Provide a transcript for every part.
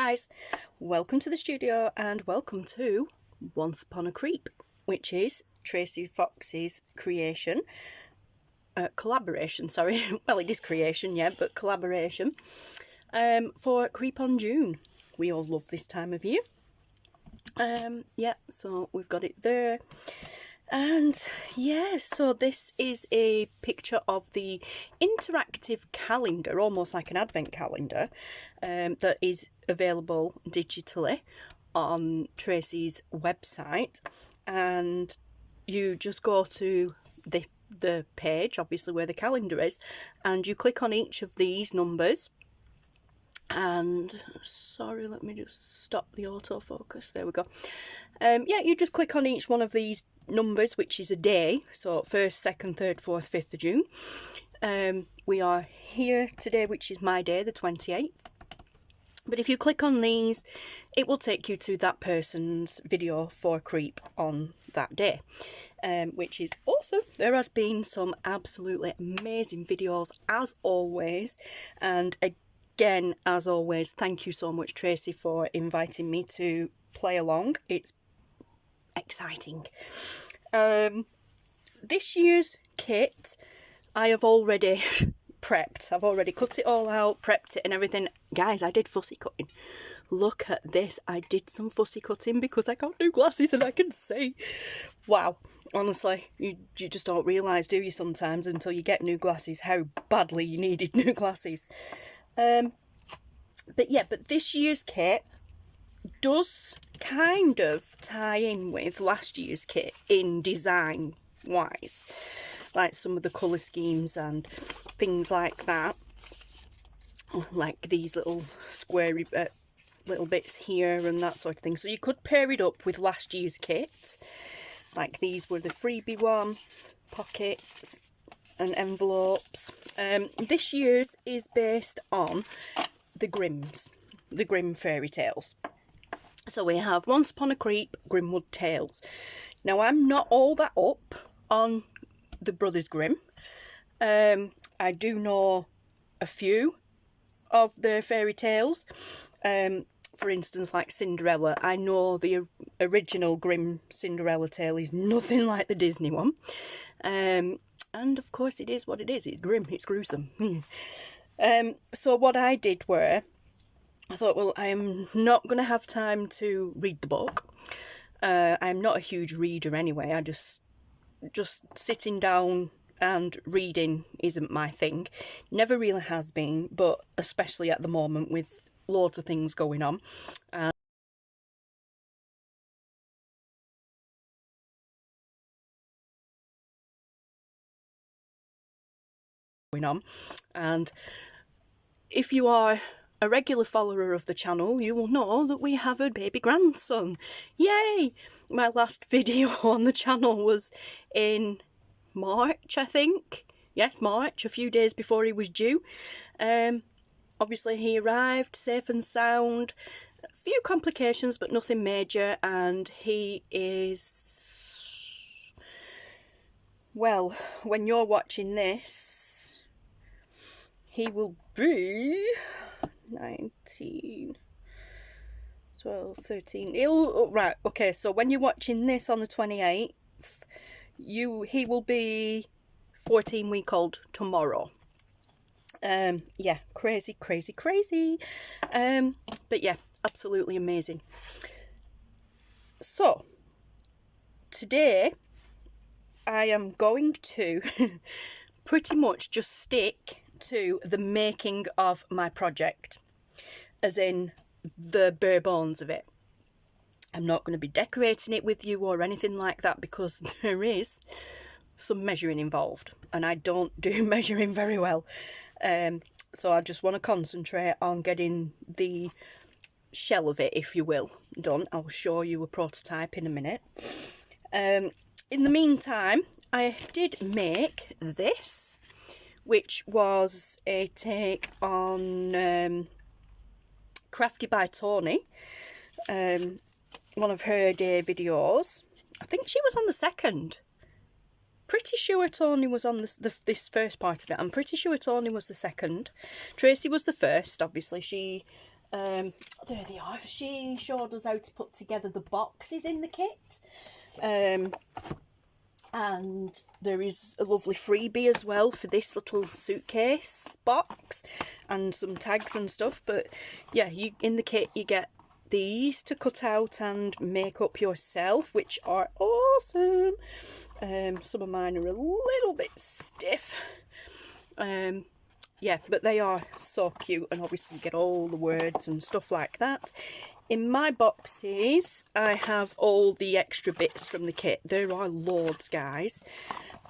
guys, welcome to the studio and welcome to Once Upon a Creep, which is Tracie Fox's creation, collaboration, sorry, well it is creation, yeah, but collaboration, for Creep on June. We all love this time of year. Yeah, so we've got it there. And yeah, so this is a picture of the interactive calendar, almost like an advent calendar, that is available digitally on Tracie's website. And you just go to the page, obviously where the calendar is, and you click on each of these numbers. And sorry, let me just stop the autofocus. There we go. Yeah, you just click on each one of these numbers, which is a day. So 1st, 2nd, 3rd, 4th, 5th of June. We are here today, which is my day, the 28th. But if you click on these, it will take you to that person's video for Creep on that day, which is awesome. There has been some absolutely amazing videos as always, and again, as always, thank you so much, Tracie, for inviting me to play along. It's exciting. This year's kit, I have already prepped. I've already cut it all out, prepped it and everything. Guys, I did fussy cutting. Look at this. I did some fussy cutting because I got new glasses and I can see. Wow. Honestly, you just don't realise, do you, sometimes, until you get new glasses, how badly you needed new glasses. But yeah, but this year's kit does kind of tie in with last year's kit in design wise, like some of the colour schemes and things like that, like these little squarey little bits here and that sort of thing. So you could pair it up with last year's kit, like these were the freebie one, pockets and envelopes. This year's is based on the Grimm fairy tales. So we have Once Upon a Creep, Grimwood Tales. Now I'm not all that up on the Brothers Grimm. I do know a few of the fairy tales. For instance, like Cinderella. I know the original Grimm Cinderella tale is nothing like the Disney one. And of course it is what it is. It's grim, it's gruesome. So what I did were, I thought, well, I'm not going to have time to read the book. I'm not a huge reader anyway. I just sitting down and reading isn't my thing. Never really has been, but especially at the moment with loads of things going on. And if you are a regular follower of the channel, you will know that we have a baby grandson. Yay! My last video on the channel was in March, I think. Yes, March, a few days before he was due. Obviously he arrived safe and sound. A few complications, but nothing major, and he is, well, when you're watching this, he will be 19, 12, 13, right, okay, so when you're watching this on the 28th, he will be 14-week-old tomorrow. Yeah, crazy. But yeah, absolutely amazing. So today I am going to pretty much just stick to the making of my project, as in the bare bones of it. I'm not going to be decorating it with you or anything like that, because there is some measuring involved and I don't do measuring very well. So I just want to concentrate on getting the shell of it, if you will, done. I'll show you a prototype in a minute. In the meantime, I did make this, which was a take on Crafty by Tony, one of her day videos. I think she was on the 2nd. Pretty sure Tony was on this first part of it. I'm pretty sure Tony was the 2nd. Tracie was the 1st, obviously. She There they are. She showed us how to put together the boxes in the kit. And there is a lovely freebie as well for this little suitcase box and some tags and stuff. But yeah, in the kit you get these to cut out and make up yourself, which are awesome. Some of mine are a little bit stiff. Yeah, but they are so cute, and obviously you get all the words and stuff like that. In my boxes, I have all the extra bits from the kit. There are loads, guys.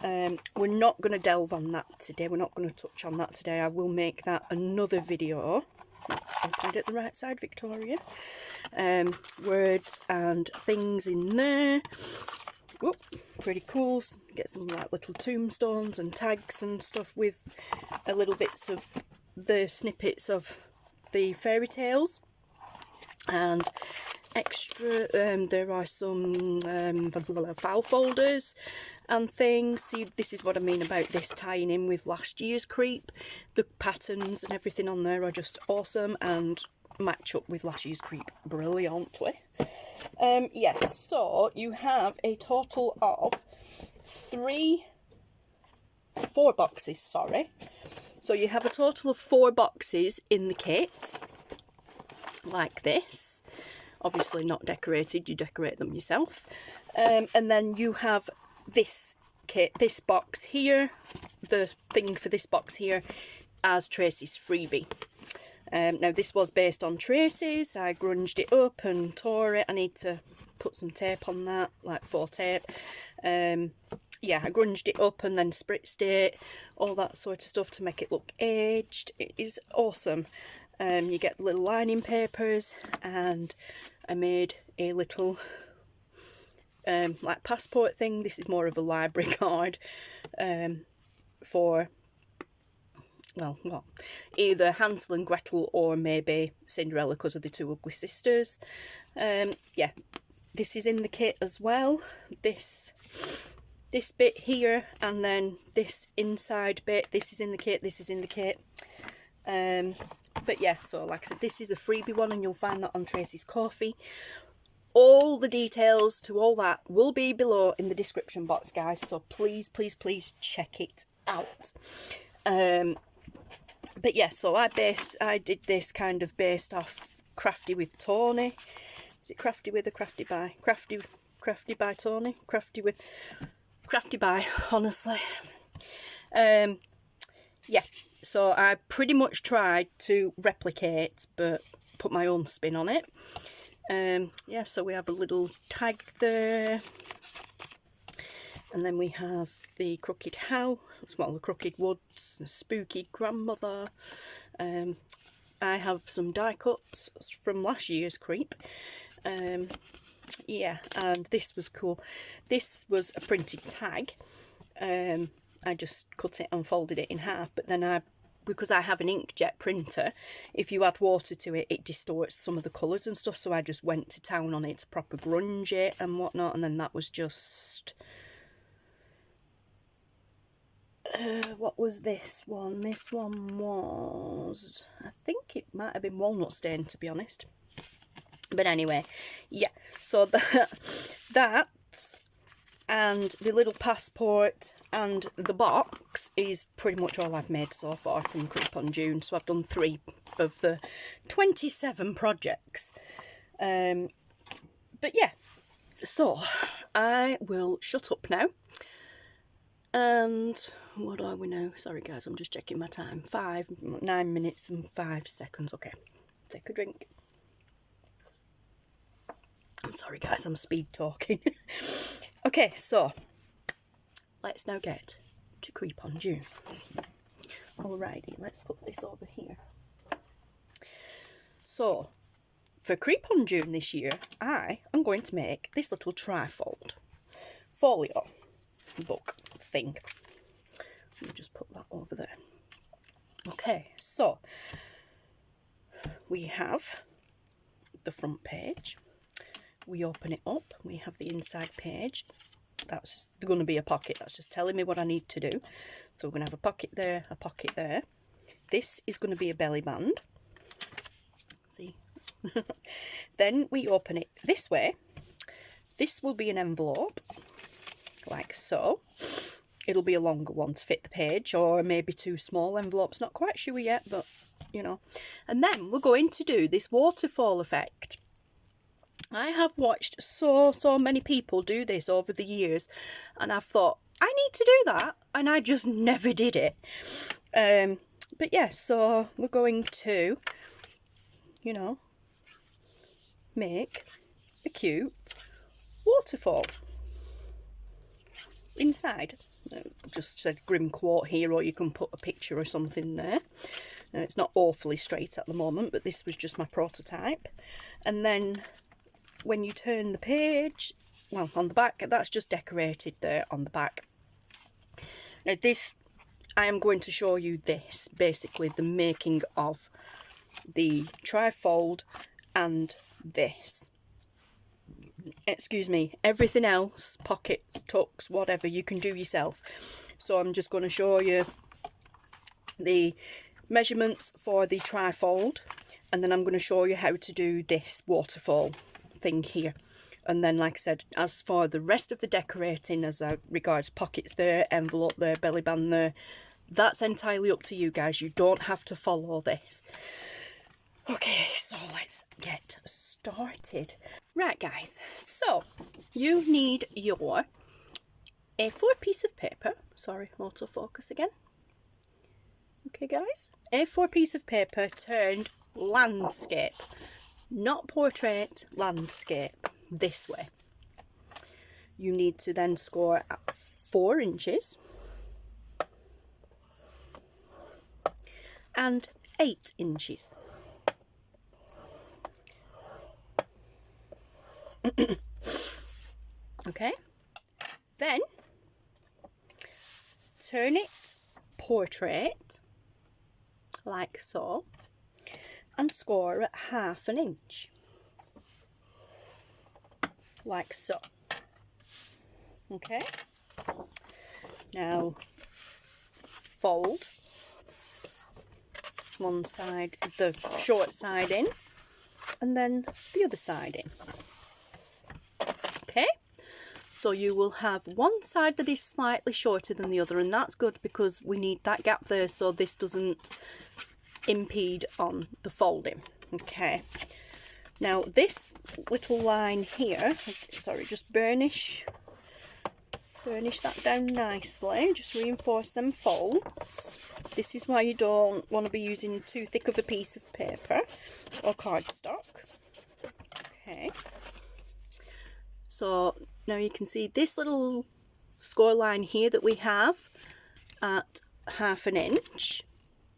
We're not going to delve on that today. We're not going to touch on that today. I will make that another video. I'll put it at the right side, Victoria. Words and things in there. Whoop, pretty cool. Get some like little tombstones and tags and stuff with a little bits of the snippets of the fairy tales. And extra, there are some file folders and things. See, this is what I mean about this tying in with last year's creep. The patterns and everything on there are just awesome and match up with last year's creep brilliantly. Yeah, so you have a total of 4 boxes, sorry. So you have a total of 4 boxes in the kit, like this. Obviously not decorated, you decorate them yourself. And then you have this kit, this box here, the thing for this box here, as Tracie's freebie. Now this was based on Tracie's. I grunged it up and tore it. I need to put some tape on that, like 4 tape. Yeah, I grunged it up and then spritzed it, all that sort of stuff to make it look aged. It is awesome. You get little lining papers, and I made a little like passport thing. This is more of a library card for, well, what? Either Hansel and Gretel or maybe Cinderella because of the 2 ugly sisters. Yeah, this is in the kit as well. This bit here, and then this inside bit. This is in the kit. This is in the kit. But yeah, so like I said, this is a freebie one, and you'll find that on Tracie's Coffee. All the details to all that will be below in the description box, guys. So please, please, please check it out. But yeah, so I did this kind of based off Crafty with Tony. Is it Crafty with or Crafty by? Crafty by Tony. Crafty by, honestly. Yeah, so I pretty much tried to replicate, but put my own spin on it. Yeah, so we have a little tag there. And then we have the crooked house, well, the crooked woods, the spooky grandmother. I have some die cuts from last year's creep. Yeah, and this was cool. This was a printed tag. I just cut it and folded it in half, but then because I have an inkjet printer, if you add water to it, it distorts some of the colours and stuff, so I just went to town on it to proper grunge it and whatnot, and then that was just... what was this one? This one was... I think it might have been walnut stain, to be honest. But anyway, yeah, so that and the little passport and the box is pretty much all I've made so far from Creep on June. So I've done 3 of the 27 projects. But yeah, so I will shut up now. And what are we now? Sorry guys, I'm just checking my time. 9 minutes and 5 seconds. Okay, take a drink. I'm sorry guys, I'm speed talking. Okay, so let's now get to Creep on June. Alrighty, let's put this over here. So, for Creep on June this year, I am going to make this little trifold folio book thing. Let me just put that over there. Okay, so we have the front page. We open it up, we have the inside page. That's going to be a pocket, that's just telling me what I need to do. So we're going to have a pocket there, a pocket there. This is going to be a belly band. See, Then we open it this way. This will be an envelope, like so. It'll be a longer one to fit the page, or maybe 2 small envelopes, not quite sure yet, but you know. And then we're going to do this waterfall effect. I have watched so many people do this over the years, and I've thought, I need to do that, and I just never did it. But yeah, so we're going to, you know, make a cute waterfall inside. Just said grim quote here, or you can put a picture or something there. Now, it's not awfully straight at the moment, but this was just my prototype. And then when you turn the page, well, on the back, that's just decorated there on the back. Now this, I am going to show you this, basically the making of the trifold and this. Excuse me, everything else, pockets, tucks, whatever, you can do yourself. So I'm just going to show you the measurements for the trifold, and then I'm going to show you how to do this waterfall thing here. And then, like I said, as for the rest of the decorating, as regards pockets there, envelope there, belly band there, that's entirely up to you guys. You don't have to follow this. Okay, so let's get started. Right guys, so you need your A4 piece of paper. Sorry, autofocus again. Okay guys, A4 piece of paper turned landscape. Not portrait, landscape. This way. You need to then score at 4 inches and 8 inches. Okay, then turn it portrait like so and score at 1/2 inch like so. Okay, now fold one side, the short side in, and then the other side in. Okay, so you will have one side that is slightly shorter than the other, and that's good because we need that gap there so this doesn't impede on the folding. Okay, now this little line here, sorry, just burnish that down nicely, just reinforce them folds. This is why you don't want to be using too thick of a piece of paper or cardstock. Okay, so now you can see this little score line here that we have at 1/2 inch.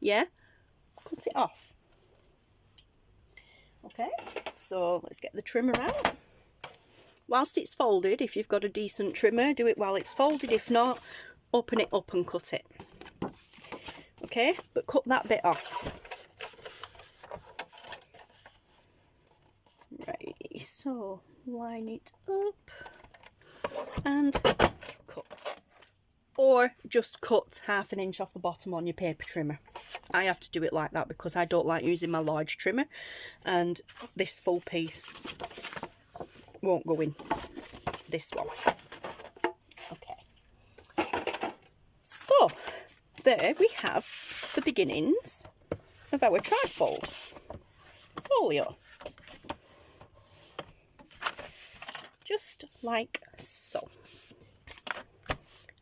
Yeah, cut it off. Okay, so let's get the trimmer out. Whilst it's folded, if you've got a decent trimmer, do it while it's folded. If not, open it up and cut it. Okay, but cut that bit off. Right, so line it up and cut. Or just cut 1/2 inch off the bottom on your paper trimmer. I have to do it like that because I don't like using my large trimmer, and this full piece won't go in this one. Okay, so there we have the beginnings of our trifold folio, just like so.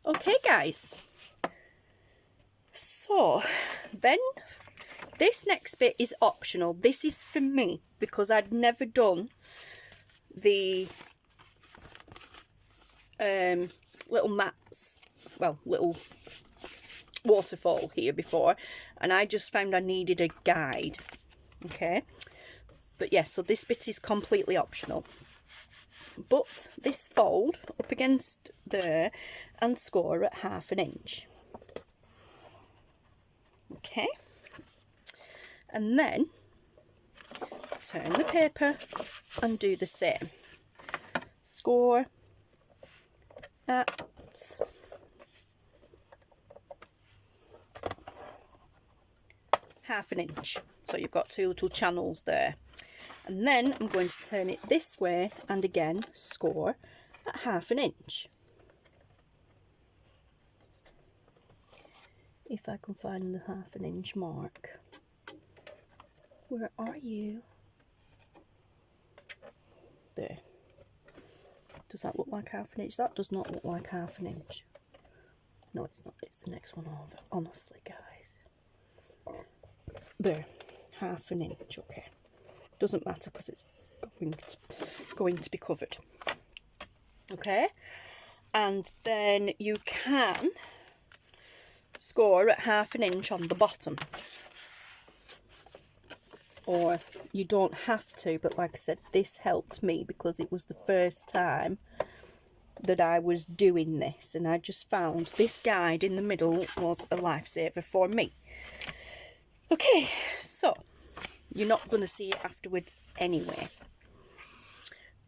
Okay guys, so then this next bit is optional. This is for me because I'd never done the little mats, well, little waterfall here before, and I just found I needed a guide. Okay, but yes, so this bit is completely optional, but this fold up against there and score at 1/2 inch. Okay, and then turn the paper and do the same. Score at 1/2 inch. So you've got 2 little channels there. And then I'm going to turn it this way and again score at 1/2 inch. If I can find the 1/2 inch mark. Where are you? There. Does that look like 1/2 inch? That does not look like 1/2 inch. No, it's not. It's the next one over. Honestly, guys. There. 1/2 inch. Okay. Doesn't matter because it's going to be covered. Okay. And then you can score at 1/2 inch on the bottom. Or you don't have to, but like I said, this helped me because it was the first time that I was doing this, and I just found this guide in the middle was a lifesaver for me. Okay, so you're not going to see it afterwards anyway.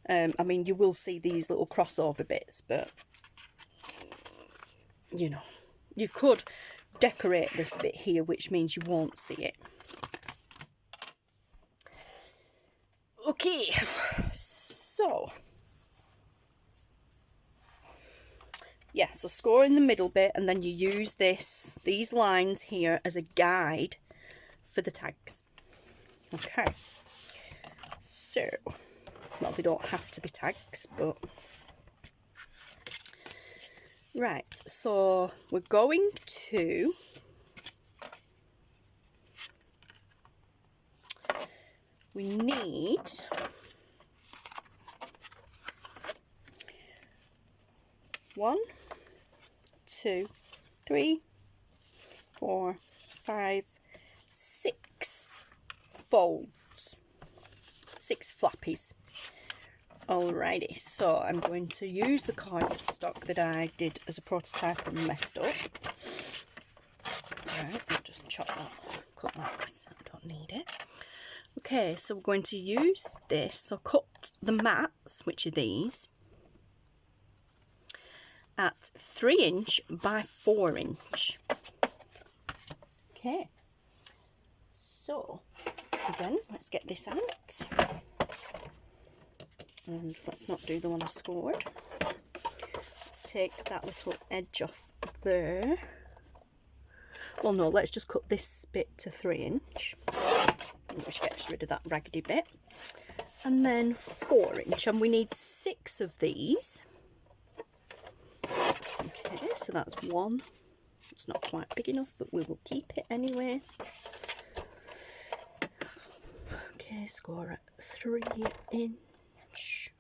I mean, you will see these little crossover bits, but you know, you could decorate this bit here, which means you won't see it. Okay, so yeah, so score in the middle bit, and then you use these lines here as a guide for the tags. Okay, so, well, they don't have to be tags, but right, so we're going to we need 1, 2, 3, 4, 5, 6 folds, 6 flappies. Alrighty, so I'm going to use the cardstock that I did as a prototype and messed up. Right, I'll just chop that, cut that because I don't need it. Okay, so we're going to use this, so cut the mats, which are these, at 3 inch by 4 inch. Okay, so again, let's get this out. And let's not do the one I scored. Let's take that little edge off there. Well, no, let's just cut this bit to 3 inch. Which gets rid of that raggedy bit, and then 4 inch, and we need 6 of these. Okay, so that's 1. It's not quite big enough, but we will keep it anyway. Okay, score at 3 inch.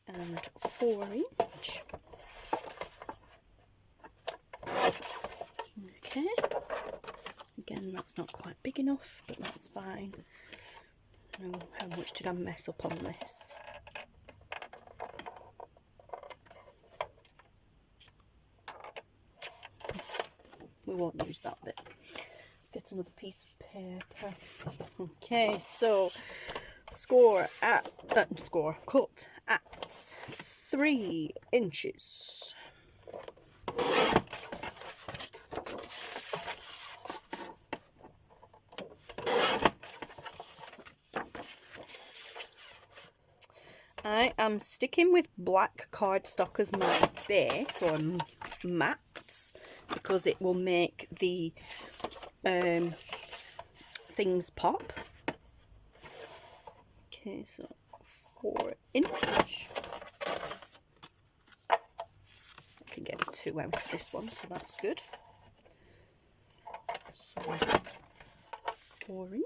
And 4 inch. Okay, again, that's not quite big enough, but that's fine. Now, how much did I mess up on this? We won't use that bit. Let's get another piece of paper. Okay, so cut at 3 inches. I am sticking with black cardstock as my base or mats because it will make the things pop. Okay, so 4 inch. I can get 2 out of this one, so that's good. So 4 inch.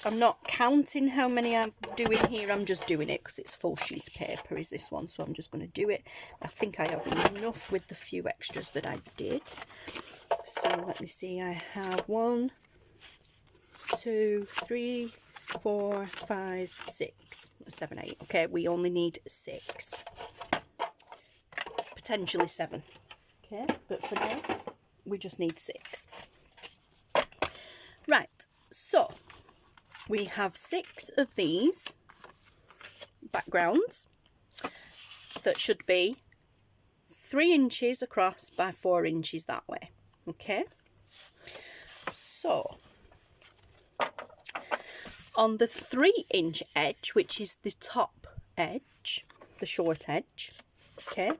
I'm not counting how many I'm doing here, I'm just doing it because it's full sheet of paper is this one, so I'm just going to do it. I think I have enough with the few extras that I did. So let me see, I have 1, 2, 3, 4, 5, 6, 7, 8. Okay, we only need 6. Potentially 7. Okay, but for now, we just need 6. Right, so we have 6 of these backgrounds that should be 3 inches across by 4 inches that way. Okay, so on the 3-inch edge, which is the top edge, the short edge, okay,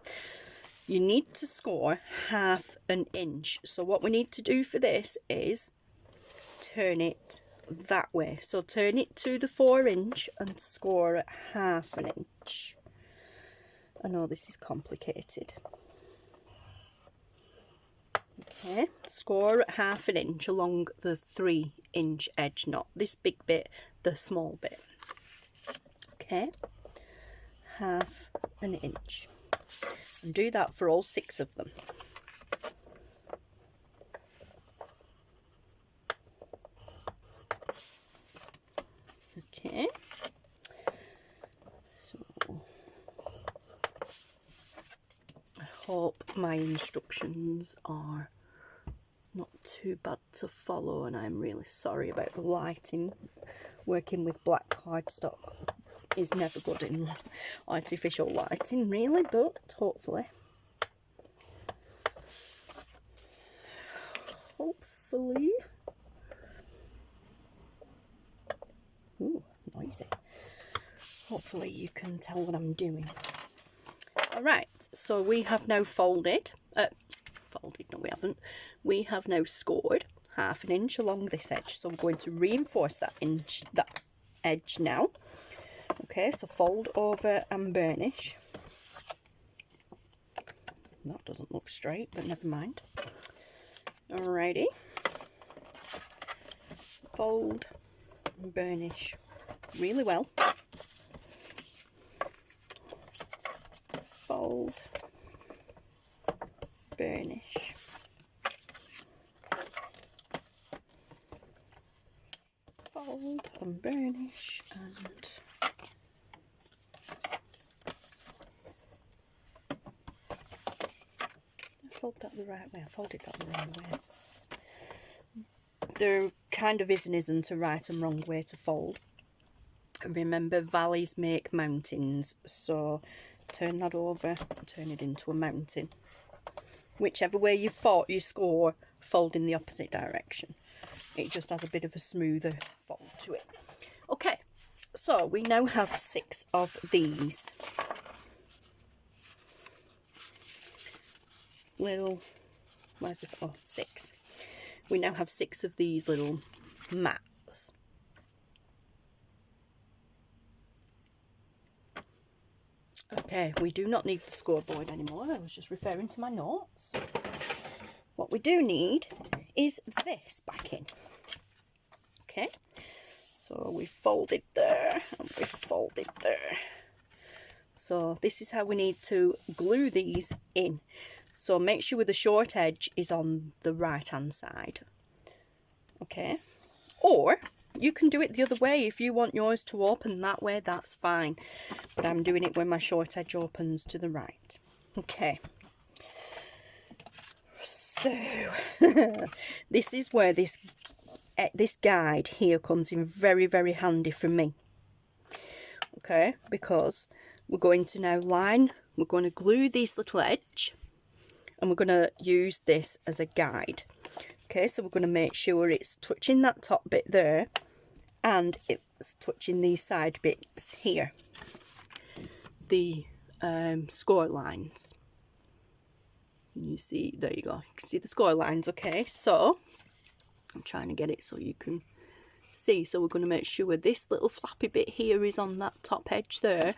you need to score 1/2 inch. So what we need to do for this is turn it that way. So turn it to the 4-inch and score at 1/2 inch. I know this is complicated. Okay, score at 1/2 inch along the 3-inch edge, not this big bit, the small bit. Okay, 1/2 inch. And do that for all 6 of them. Okay, so I hope my instructions are not too bad to follow, and I'm really sorry about the lighting. Working with black cardstock is never good in artificial lighting, really, but hopefully ooh, noisy. Hopefully you can tell what I'm doing. Alright, so we have now folded, no we haven't, we have now scored 1/2 inch along this edge, so I'm going to reinforce that edge now. Okay, so fold over and burnish. That doesn't look straight, but never mind. Alrighty, fold and burnish really well. Fold, burnish, fold and burnish, and I fold that the right way. I folded that the wrong way. There kind of is and isn't a right and wrong way to fold. Remember, valleys make mountains, so turn that over and turn it into a mountain. Whichever way you score, fold in the opposite direction. It just has a bit of a smoother fold to it. Okay, so we now have 6 of these little, where's the, oh, 6. We now have 6 of these little mats. Okay, we do not need the scoreboard anymore. I was just referring to my notes. What we do need is this backing. Okay, so we folded there and we folded there. So this is how we need to glue these in. So make sure the short edge is on the right hand side. Okay, or you can do it the other way. If you want yours to open that way, that's fine. But I'm doing it when my short edge opens to the right. Okay. So, this is where this guide here comes in very, very handy for me. Okay, because we're going to now we're going to glue this little edge, and we're going to use this as a guide. Okay, so we're going to make sure it's touching that top bit there, and it's touching these side bits here, the score lines. You see, there you go, you can see the score lines. Okay, so I'm trying to get it so you can see. So we're going to make sure this little flappy bit here is on that top edge there,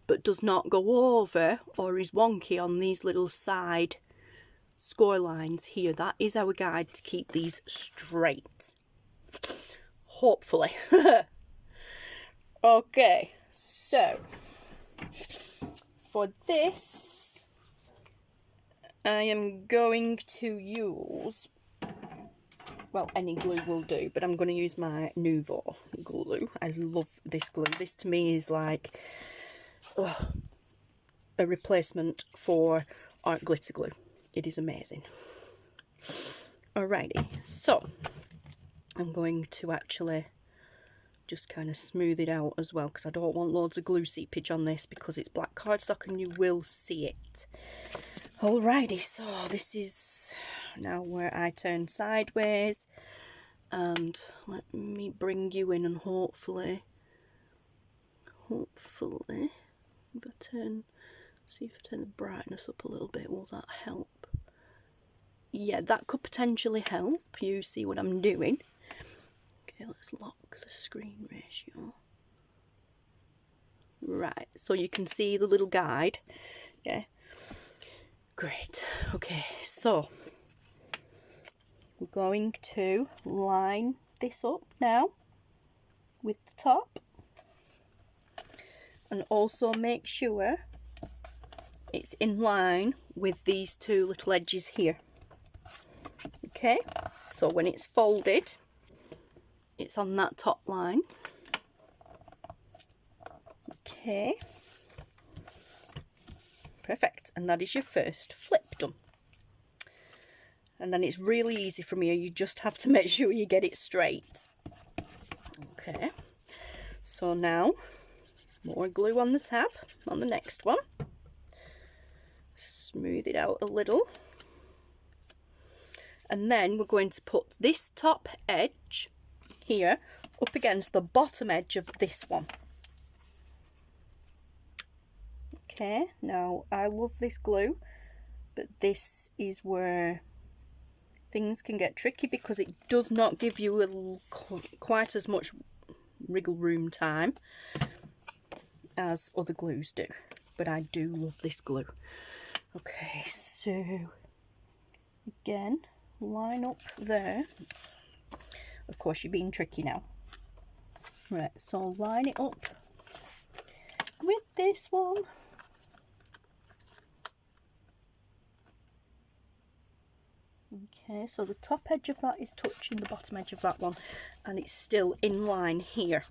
but does not go over or is wonky on these little side score lines here. That is our guide to keep these straight, hopefully. Okay, so for this I am going to use, well, any glue will do, but I'm going to use my Nouveau glue. I love this glue. This to me is like a replacement for art glitter glue. It is amazing. Alrighty, so I'm going to actually just kind of smooth it out as well, because I don't want loads of glue seepage on this, because it's black cardstock and you will see it. Alrighty, so this is now where I turn sideways, and let me bring you in, and hopefully if I turn, see if I turn the brightness up a little bit, will that help? Yeah, that could potentially help you see what I'm doing. Okay, let's lock the screen ratio. Right, so you can see the little guide. Yeah, great. Okay, so we're going to line this up now with the top, and also make sure it's in line with these two little edges here. Okay, so when it's folded, it's on that top line. Okay, perfect, and that is your first flip done. And then it's really easy from here, you just have to make sure you get it straight. Okay, so now more glue on the tab on the next one. Smooth it out a little. And then we're going to put this top edge here up against the bottom edge of this one. Okay, now I love this glue, but this is where things can get tricky, because it does not give you quite as much wriggle room time as other glues do, but I do love this glue. Okay, so again, line up there. Of course, you're being tricky now. Right, so line it up with this one. Okay, so the top edge of that is touching the bottom edge of that one, and it's still in line here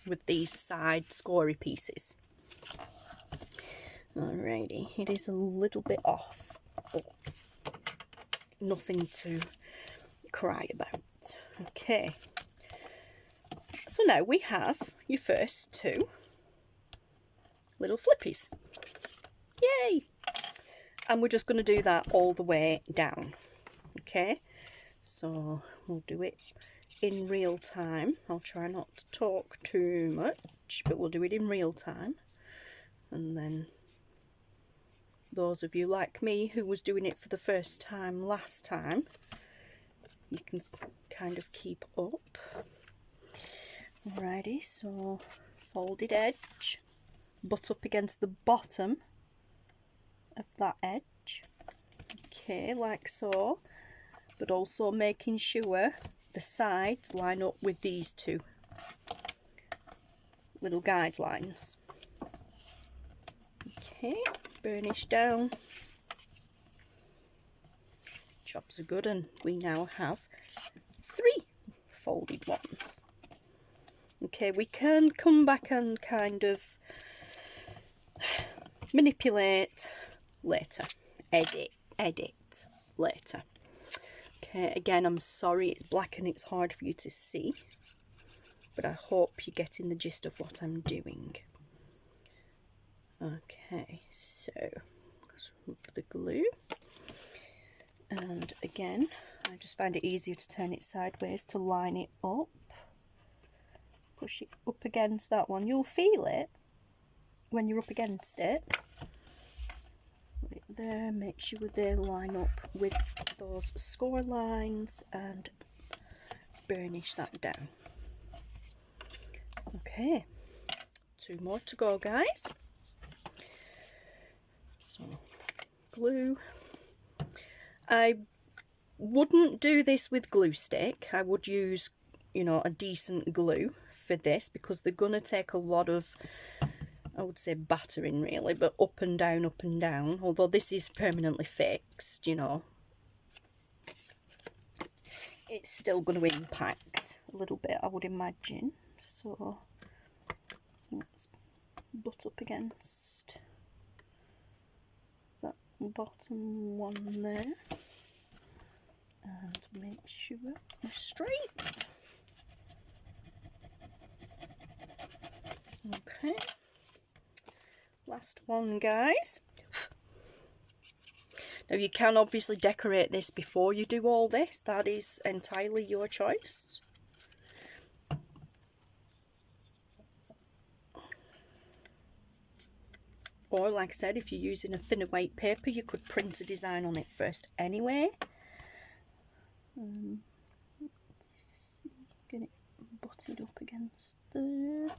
with these side scory pieces. Alrighty, it is a little bit off, but nothing to cry about. Okay, so now we have your first two little flippies. Yay! And we're just going to do that all the way down. Okay, so we'll do it in real time. I'll try not to talk too much, but we'll do it in real time. And then those of you like me who was doing it for the first time last time, you can kind of keep up. Alrighty, so folded edge, butt up against the bottom of that edge. Okay, like so. But also making sure the sides line up with these two little guidelines. Okay, burnish down. Jobs are good, and we now have 3 folded ones. Okay, we can come back and kind of manipulate later, edit later. Okay, again, I'm sorry it's black and it's hard for you to see, but I hope you're getting the gist of what I'm doing. Okay, so let's rub the glue, and again, I just find it easier to turn it sideways to line it up. Push it up against that one. You'll feel it when you're up against it. Right there, make sure they line up with those score lines and burnish that down. Okay, 2 more to go, guys. So glue. I wouldn't do this with glue stick. I would use, you know, a decent glue for this, because they're gonna take a lot of, I would say, battering really, but up and down, although this is permanently fixed, you know, it's still going to impact a little bit, I would imagine. So let's butt up against that bottom one there, and make sure we're straight. Okay, last one, guys. Now you can obviously decorate this before you do all this, that is entirely your choice. Or like I said, if you're using a thinner weight paper, you could print a design on it first anyway. Get it butted up against there.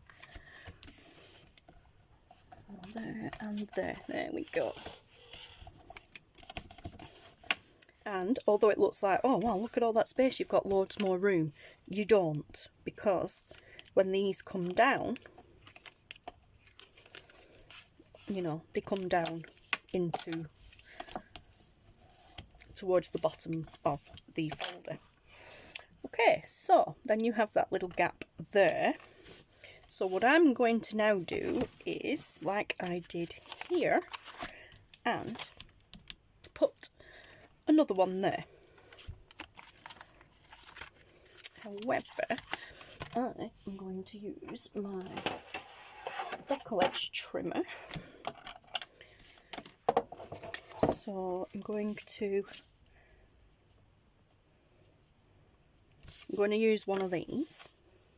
There and there. There we go. And although it looks like, oh wow, look at all that space, you've got loads more room, you don't, because when these come down, you know, they come down into towards the bottom of the folder. Okay, so then you have that little gap there. So what I'm going to now do is, like I did here, and put another one there. However, I am going to use my decal edge trimmer. So I'm going to use one of these,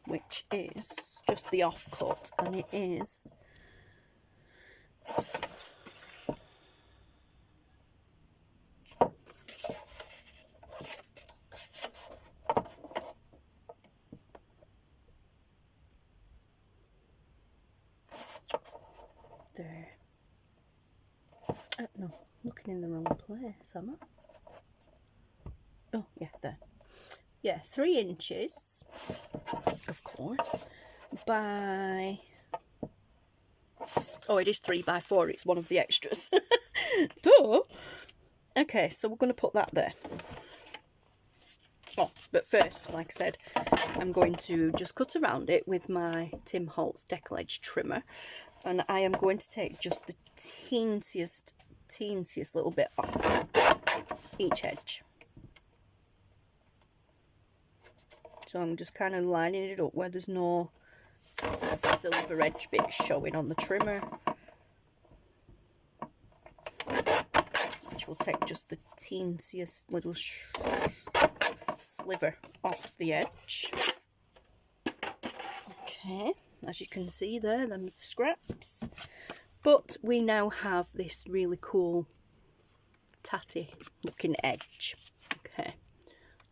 which is just the offcut, and it is there. No, looking in the wrong place, am I? Oh, yeah, there. Yeah, 3 inches, of course, by... Oh, it is 3 by 4, it's one of the extras. Duh! Okay, so we're going to put that there. Oh, but first, like I said, I'm going to just cut around it with my Tim Holtz decal edge trimmer, and I am going to take just the teentiest little bit off each edge. So I'm just kind of lining it up where there's no silver edge bits showing on the trimmer, which will take just the teentiest little sliver off the edge. Okay, as you can see there, them's the scraps. But we now have this really cool tatty looking edge. Okay,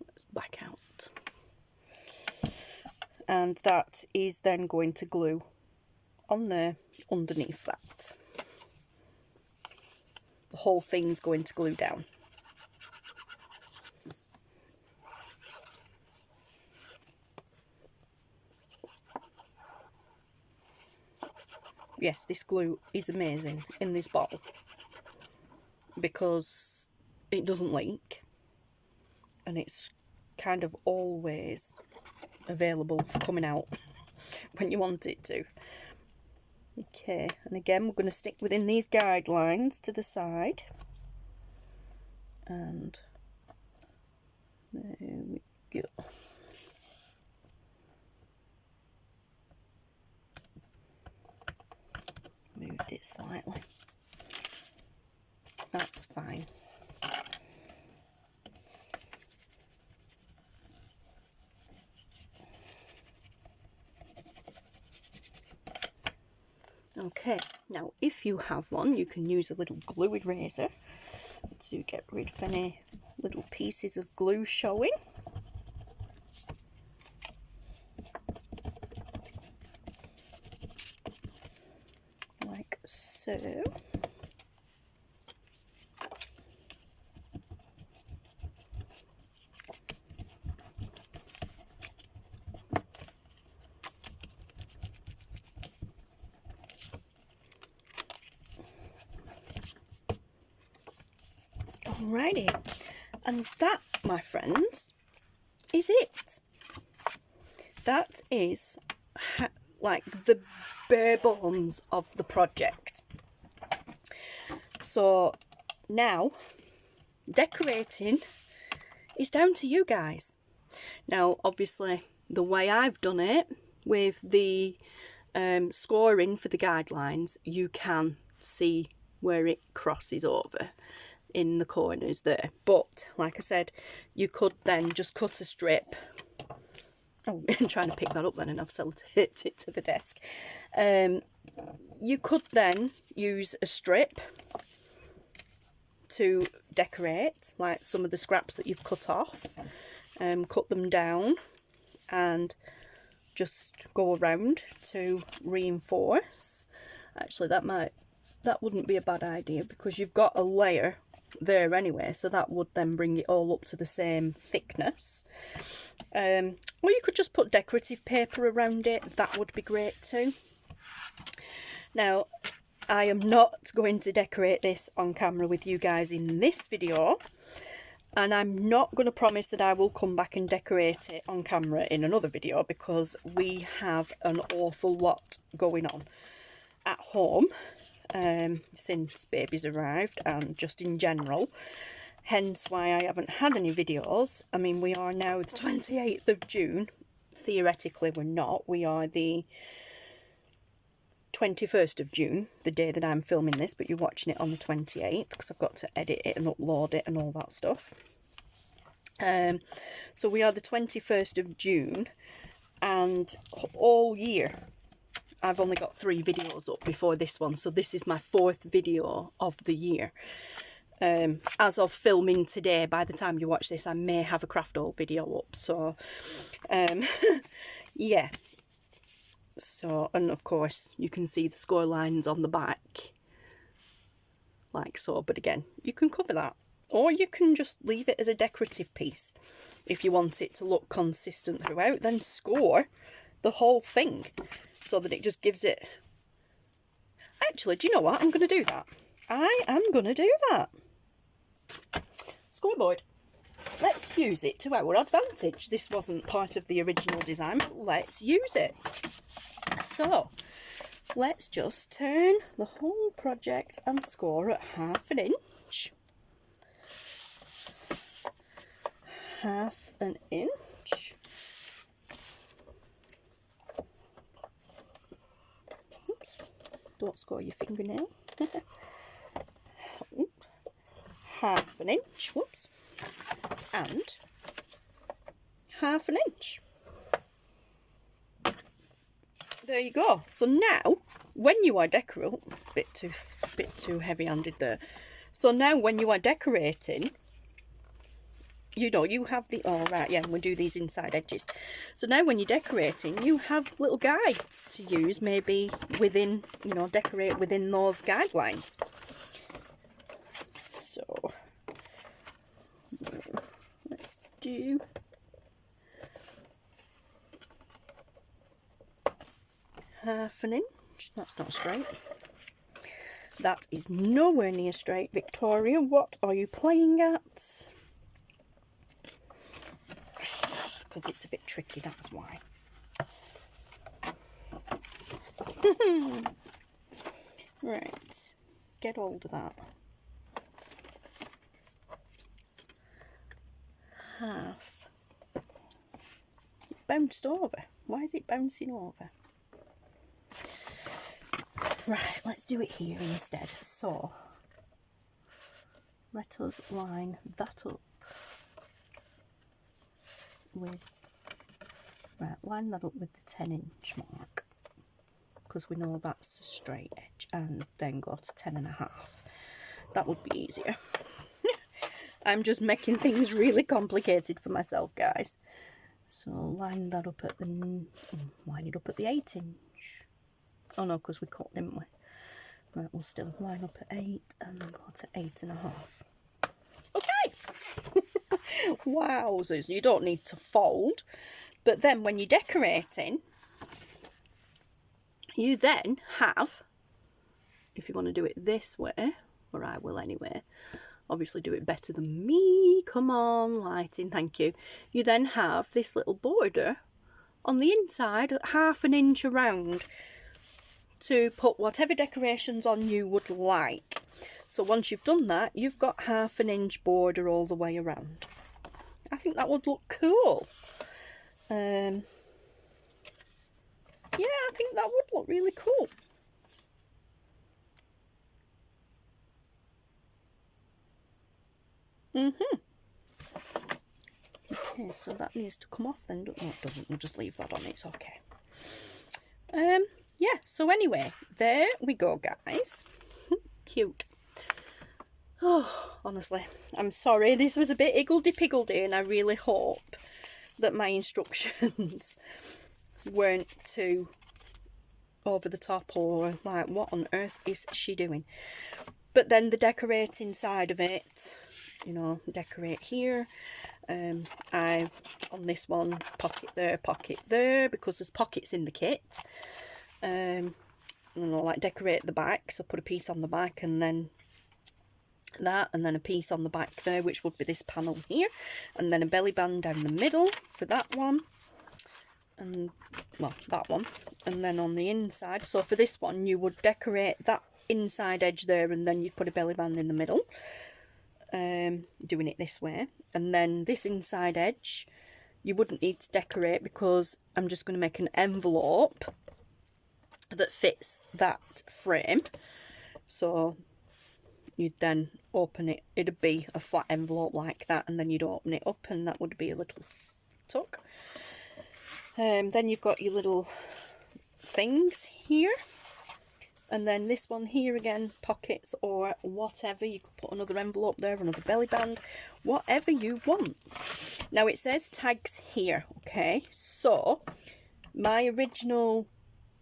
let's back out. And that is then going to glue on there underneath that. The whole thing's going to glue down. Yes, this glue is amazing in this bottle because it doesn't leak and it's kind of always available for coming out when you want it to. Okay, and again we're going to stick within these guidelines to the side, and there we go. Moved it slightly, that's fine. Okay, now if you have one, you can use a little glue eraser to get rid of any little pieces of glue showing. Like so. Alrighty, and that, my friends, is it. That is like the bare bones of the project. So now decorating it's down to you guys. Now, obviously, the way I've done it with the scoring for the guidelines, you can see where it crosses over in the corners there. But, like I said, you could then just cut a strip. Oh, I'm trying to pick that up then and I've sellotapped it to the desk. You could then use a strip to decorate, like some of the scraps that you've cut off, cut them down and just go around to reinforce. Actually, that wouldn't be a bad idea, because you've got a layer there anyway, so that would then bring it all up to the same thickness. Or you could just put decorative paper around it, that would be great too. Now, I am not going to decorate this on camera with you guys in this video, and I'm not going to promise that I will come back and decorate it on camera in another video, because we have an awful lot going on at home since baby's arrived, and just in general, hence why I haven't had any videos. I mean, we are now the 28th of June. Theoretically we're not, we are the 21st of June, the day that I'm filming this, but you're watching it on the 28th because I've got to edit it and upload it and all that stuff. So we are the 21st of June, and all year I've only got 3 videos up before this one, so this is my 4th video of the year. As of filming today, by the time you watch this, I may have a craft haul video up, so yeah. So, and of course you can see the score lines on the back like so, but again, you can cover that, or you can just leave it as a decorative piece. If you want it to look consistent throughout, then score the whole thing so that it just gives it... Actually, do you know what? I'm going to do that. I am going to do that. Scoreboard. Let's use it to our advantage. This wasn't part of the original design, but let's use it. So, let's just turn the whole project and score at 1/2 inch. 1/2 inch. Oops, don't score your fingernail. 1/2 inch, whoops, and 1/2 inch. There you go. So now, when you are decorating, bit too heavy-handed there. So now, when you are decorating, you know, you have the, oh right, yeah, we'll do these inside edges. So now when you're decorating, you have little guides to use, maybe within, you know, decorate within those guidelines. So, let's do... half an inch. That's not straight. That is nowhere near straight. Victoria, what are you playing at? Because it's a bit tricky, that's why. Right, get hold of that. Half. It bounced over. Why is it bouncing over? Right, let's do it here instead. So, let us line that up with, right, line that up with the 10-inch mark, because we know that's a straight edge, and then go to 10.5. That would be easier. I'm just making things really complicated for myself, guys. So line that up at the, line it up at the 8-inch. Oh no, because we cut, didn't we? Right, we'll still line up at 8 and then go to 8.5. Okay! Wowzers, you don't need to fold. But then when you're decorating, you then have, if you want to do it this way, or I will anyway, obviously do it better than me, come on, lighting, thank you. You then have this little border on the inside, 1/2 inch around, to put whatever decorations on you would like. So once you've done that, you've got 1/2 inch border all the way around. I think that would look cool. Yeah, I think that would look really cool. Okay, so that needs to come off then. No, it doesn't. We'll just leave that on. It's okay. Yeah, so anyway, there we go, guys. Cute. Oh, honestly, I'm sorry. This was a bit higgledy-piggledy, and I really hope that my instructions weren't too over the top or like, what on earth is she doing? But then the decorating side of it, you know, decorate here. I, on this one, pocket there, because there's pockets in the kit. You know, like decorate the back, so put a piece on the back and then that, and then a piece on the back there, which would be this panel here, and then a belly band down the middle for that one, and well, that one, and then on the inside, so for this one you would decorate that inside edge there, and then you'd put a belly band in the middle, doing it this way, and then this inside edge you wouldn't need to decorate because I'm just going to make an envelope that fits that frame. So you'd then open it, it'd be a flat envelope like that, and then you'd open it up and that would be a little tuck. Then you've got your little things here, and then this one here again, pockets or whatever. You could put another envelope there, another belly band, whatever you want. Now it says tags here, okay, so my original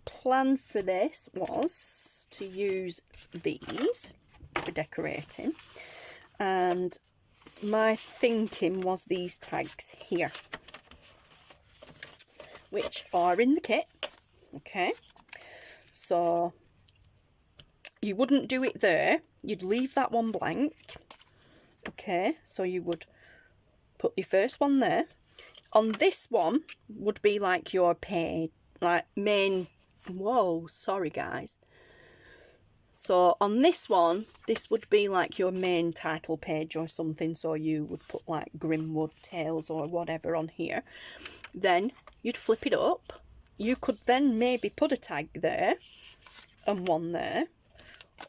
plan for this was to use these for decorating, and my thinking was these tags here, which are in the kit, okay. So you wouldn't do it there, you'd leave that one blank, okay. So you would put your first one there. On this one would be like your page, like main, whoa, sorry guys. So on this one, this would be like your main title page or something, so you would put like Grimwood Tales or whatever on here. Then you'd flip it up. You could then maybe put a tag there and one there,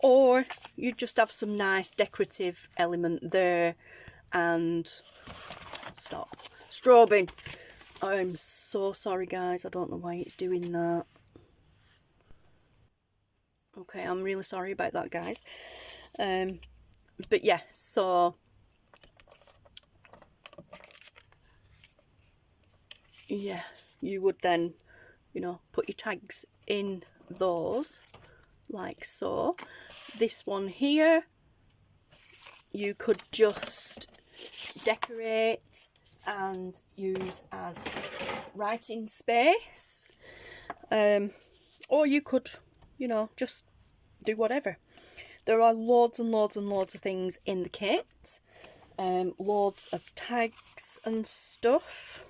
or you'd just have some nice decorative element there. And stop strobing. I'm so sorry guys, I don't know why it's doing that. Okay, I'm really sorry about that, guys. But yeah, so yeah, you would then, you know, put your tags in those like so. This one here, you could just decorate and use as writing space, or you could, you know, just do whatever. There are loads and loads and loads of things in the kit, loads of tags and stuff.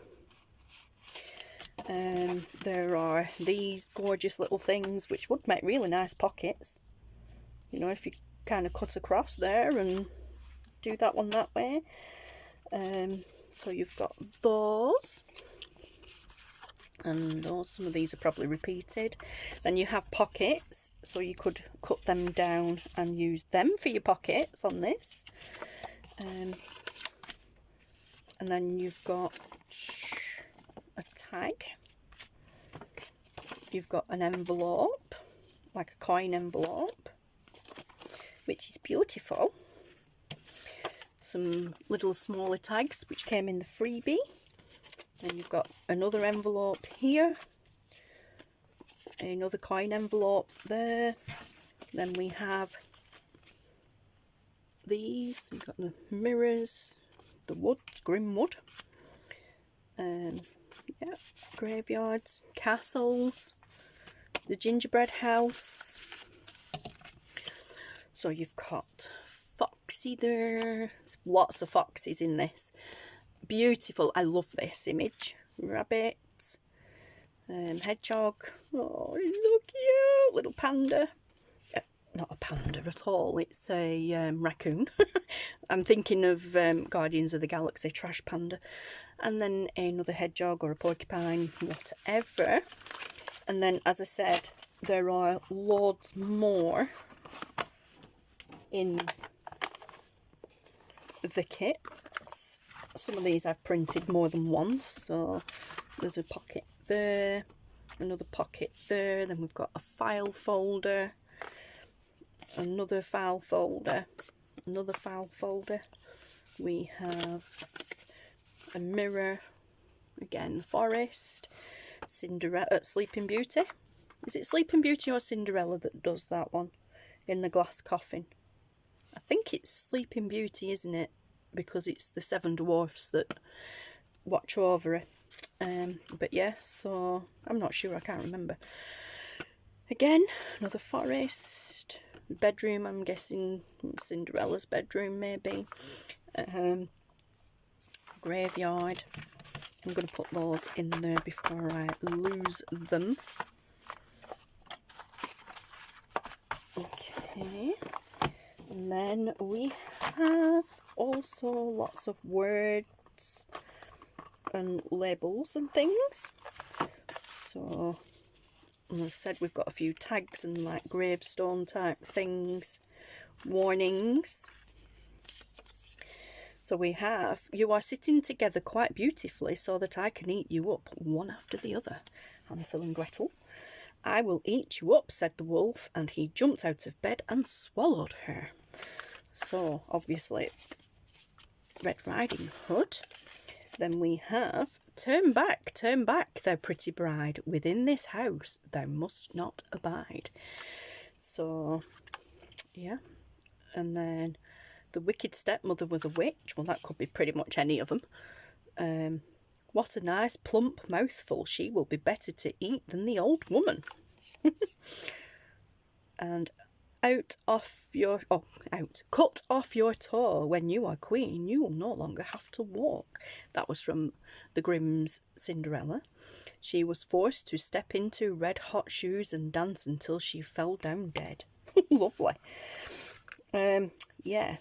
There are these gorgeous little things which would make really nice pockets, you know, if you kind of cut across there and do that one that way. So you've got those, and those, some of these are probably repeated. Then you have pockets, so you could cut them down and use them for your pockets on this. And then you've got a tag, you've got an envelope, like a coin envelope, which is beautiful. Some little smaller tags which came in the freebie. Then you've got another envelope here, another coin envelope there. Then we have these, we've got the mirrors, the wood, Grimwood, yeah, graveyards, castles, the gingerbread house. So you've got Foxy there, there's lots of foxes in this. Beautiful, I love this image. Rabbit, hedgehog, oh, he's so cute, little panda. not a panda at all, it's a raccoon. I'm thinking of Guardians of the Galaxy, Trash Panda. And then another hedgehog or a porcupine, whatever. And then, as I said, there are loads more in the kits. Some of these I've printed more than once, so there's a pocket there, another pocket there, then we've got a file folder, another file folder, another file folder. We have a mirror, again forest, Cinderella, Sleeping Beauty. Is it Sleeping Beauty or Cinderella that does that one in the glass coffin? I think it's Sleeping Beauty, isn't it? Because it's the 7 dwarfs that watch over her. But yeah, so I'm not sure, I can't remember. Again, another forest, bedroom, I'm guessing Cinderella's bedroom maybe. Graveyard. I'm going to put those in there before I lose them. Okay. And then we have also lots of words and labels and things. So, as I said, we've got a few tags and like gravestone type things, warnings. So we have, you are sitting together quite beautifully so that I can eat you up one after the other, Hansel and Gretel. I will eat you up, said the wolf, and he jumped out of bed and swallowed her. So, obviously, Red Riding Hood. Then we have, turn back, thou pretty bride, within this house thou must not abide. So, yeah. And then, the wicked stepmother was a witch. Well, that could be pretty much any of them. What a nice plump mouthful, she will be better to eat than the old woman. And cut off your toe. When you are queen, you will no longer have to walk. That was from the Grimm's Cinderella. She was forced to step into red hot shoes and dance until she fell down dead. Lovely. Yeah.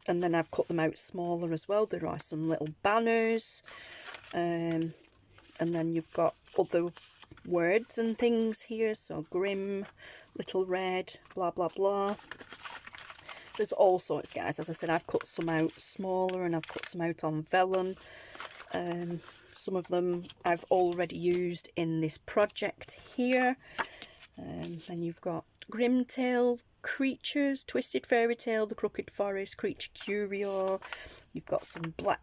And then I've cut them out smaller as well. There are some little banners. And then you've got other words and things here. So Grimm, Little Red, blah, blah, blah. There's all sorts, guys. As I said, I've cut some out smaller and I've cut some out on vellum. Some of them I've already used in this project here. Then you've got Grimtail Creatures, Twisted Fairy Tale, The Crooked Forest, Creature Curio. You've got some black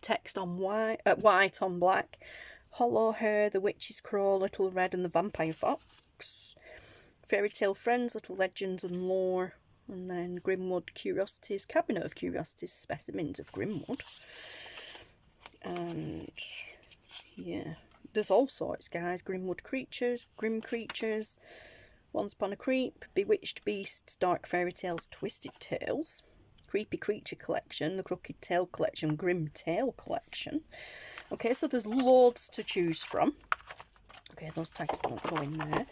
text on white on black. Hollow Hair, The Witch's Crow, Little Red and the Vampire Fox. Fairy Tale Friends, Little Legends and Lore. And then Grimwood Curiosities, Cabinet of Curiosities, Specimens of Grimwood. And yeah, there's all sorts, guys. Grimwood Creatures, Grim Creatures, Once Upon a Creep, Bewitched Beasts, Dark Fairy Tales, Twisted Tales, Creepy Creature Collection, The Crooked Tale Collection, Grim Tale Collection. Okay, so there's loads to choose from. Okay, those tags don't go in there.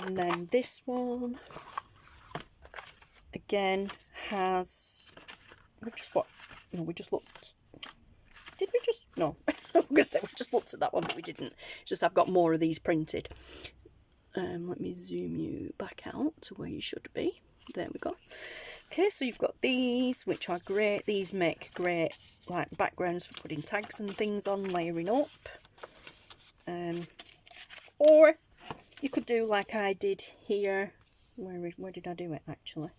And then this one, again, has... we just looked... Did we just... No. I was going to say, we just looked at that one, but we didn't. It's just I've got more of these printed. Let me zoom you back out to where you should be. There we go. Okay, so you've got these, which are great. These make great like backgrounds for putting tags and things on, layering up. Or you could do like I did here. Where did I do it actually?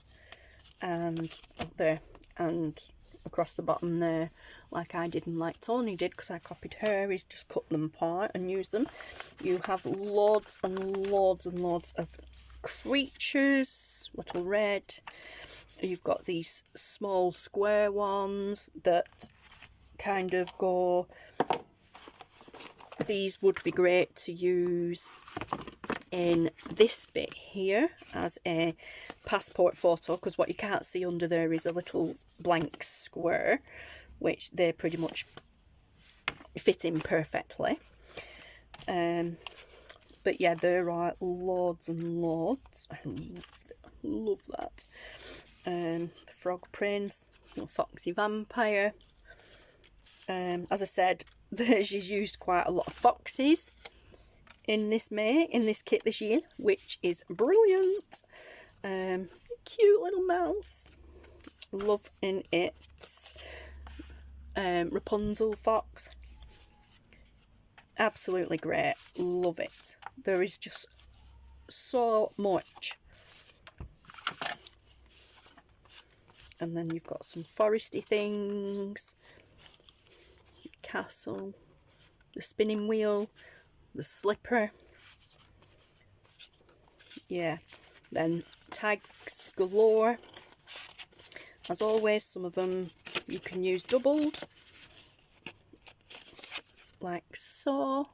And up there and across the bottom there, like I did and like Tony did, because I copied her, is just cut them apart and use them. You have loads and loads and loads of creatures, Little Red. You've got these small square ones that kind of go... These would be great to use in this bit here as a passport photo, because what you can't see under there is a little blank square, which they pretty much fit in perfectly. But yeah, there are loads and loads. I love that. The Frog Prince, Foxy Vampire. As I said, she's used quite a lot of foxes in this kit this year, which is brilliant. Cute little mouse, loving it. Rapunzel fox, absolutely great, love it. There is just so much. And then you've got some foresty things, castle, the spinning wheel, the slipper. Yeah, then tags galore. As always, some of them you can use doubled, like so.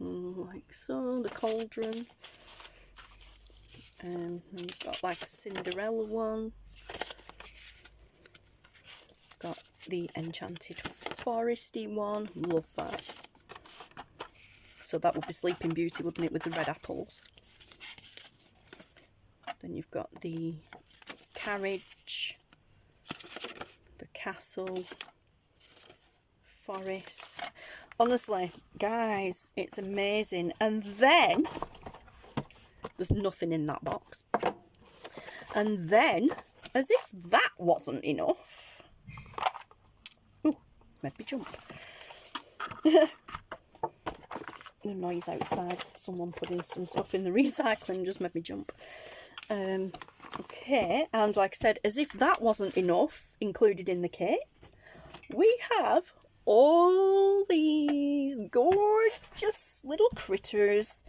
Like so, the cauldron. And then you've got like a Cinderella one. Got the Enchanted Foresty one, love that. So that would be Sleeping Beauty, wouldn't it, with the red apples. Then you've got the carriage, the castle, forest. Honestly, guys, it's amazing. And then there's nothing in that box. And then, as if that wasn't enough. Oh, made me jump. The noise outside, someone putting some stuff in the recycling just made me jump. Okay, and like I said, as if that wasn't enough included in the kit, we have all these gorgeous little critters.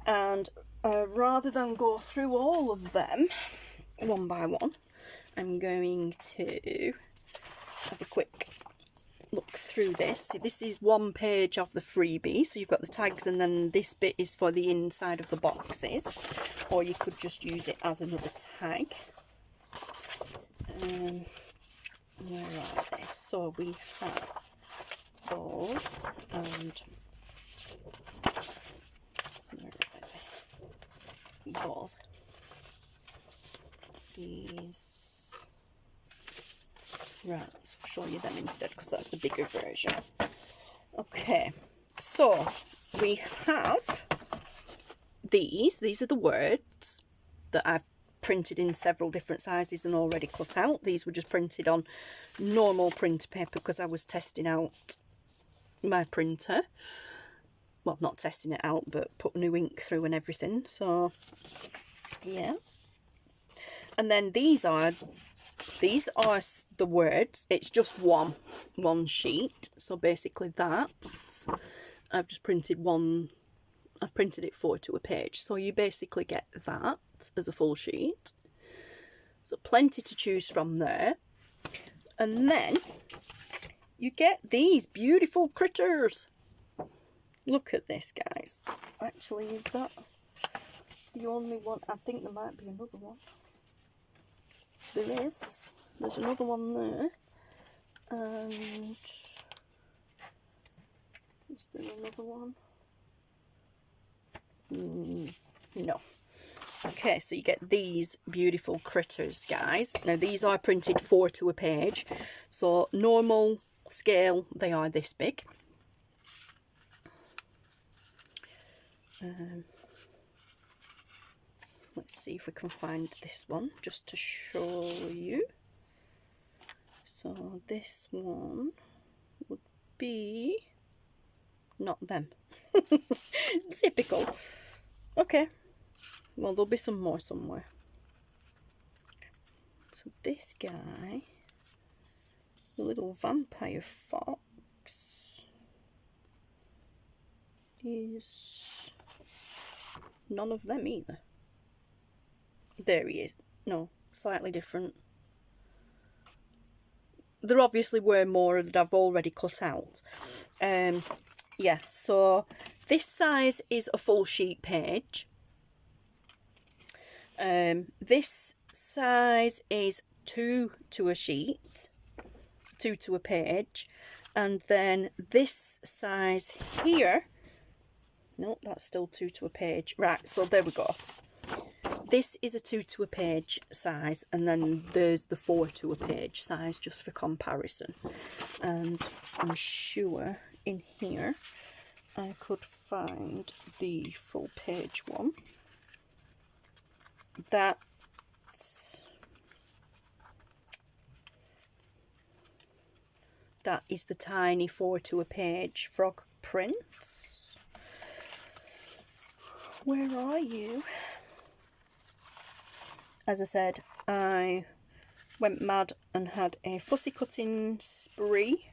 And rather than go through all of them one by one, I'm going to have a quick look through this. See, this is one page of the freebie, so you've got the tags, and then this bit is for the inside of the boxes, or you could just use it as another tag. Where are they? So we have those, and where are they? Those. These. Right, let's show you them instead, because that's the bigger version. Okay, so we have these are the words that I've printed in several different sizes and already cut out. These were just printed on normal printer paper because I was testing out my printer. Well, not testing it out, but put new ink through and everything. So, yeah. And then these are the words. It's just one sheet. So basically that, I've just printed one. I've printed it 4 to a page. So you basically get that as a full sheet. So plenty to choose from there. And then you get these beautiful critters. Look at this, guys. Actually, is that the only one? I think there might be another one. There is. There's another one there. And is there another one? No. Okay, so you get these beautiful critters, guys. Now, these are printed 4 to a page. So, normal scale, they are this big. Let's see if we can find this one, just to show you. So, this one would be... not them. Typical. Okay. Well, there'll be some more somewhere. So this guy, the little vampire fox, is none of them either. There he is. No, slightly different. There obviously were more that I've already cut out. Yeah, so this size is a full sheet page. This size is 2 to a sheet, 2 to a page, And then this size here, no, that's still 2 to a page. Right, so there we go. This is a 2 to a page size, and then there's the 4 to a page size, just for comparison. And I'm sure in here I could find the full page one. That is the tiny 4 to a page frog prints. Where are you? As I said, I went mad and had a fussy cutting spree